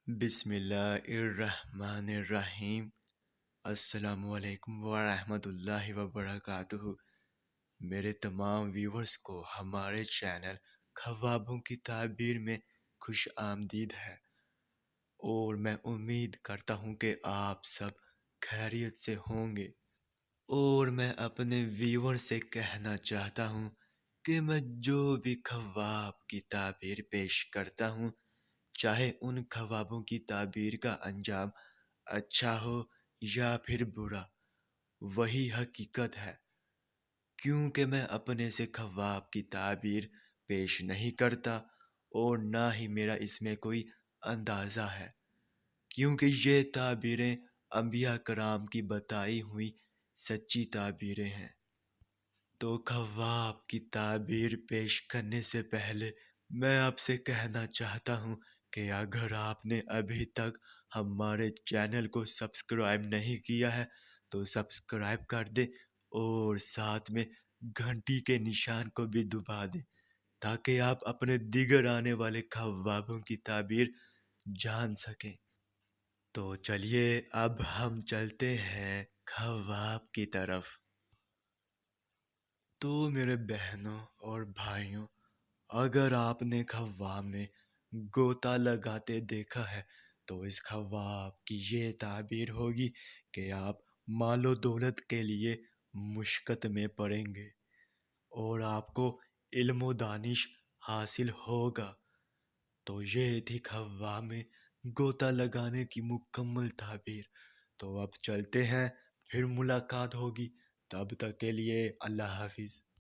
بسم اللہ الرحمن الرحیم۔ السلام علیکم ورحمۃ اللہ وبرکاتہ۔ میرے تمام ویورز کو ہمارے چینل خوابوں کی تعبیر میں خوش آمدید ہے، اور میں امید کرتا ہوں کہ آپ سب خیریت سے ہوں گے۔ اور میں اپنے ویور سے کہنا چاہتا ہوں کہ میں جو بھی خواب کی تعبیر پیش کرتا ہوں، چاہے ان خوابوں کی تعبیر کا انجام اچھا ہو یا پھر برا، وہی حقیقت ہے، کیونکہ میں اپنے سے خواب کی تعبیر پیش نہیں کرتا، اور نہ ہی میرا اس میں کوئی اندازہ ہے، کیونکہ یہ تعبیریں انبیاء کرام کی بتائی ہوئی سچی تعبیریں ہیں۔ تو خواب کی تعبیر پیش کرنے سے پہلے میں آپ سے کہنا چاہتا ہوں کہ اگر آپ نے ابھی تک ہمارے چینل کو سبسکرائب نہیں کیا ہے تو سبسکرائب کر دیں، اور ساتھ میں گھنٹی کے نشان کو بھی دبا دیں، تاکہ آپ اپنے دیگر آنے والے خوابوں کی تعبیر جان سکیں۔ تو چلیے اب ہم چلتے ہیں خواب کی طرف۔ تو میرے بہنوں اور بھائیوں، اگر آپ نے خواب میں غوطہ لگاتے دیکھا ہے تو اس خواب کی یہ تعبیر ہوگی کہ آپ مال و دولت کے لیے مشقت میں پڑیں گے، اور آپ کو علم و دانش حاصل ہوگا۔ تو یہ تھی خواب میں غوطہ لگانے کی مکمل تعبیر۔ تو اب چلتے ہیں، پھر ملاقات ہوگی، تب تک کے لیے اللہ حافظ۔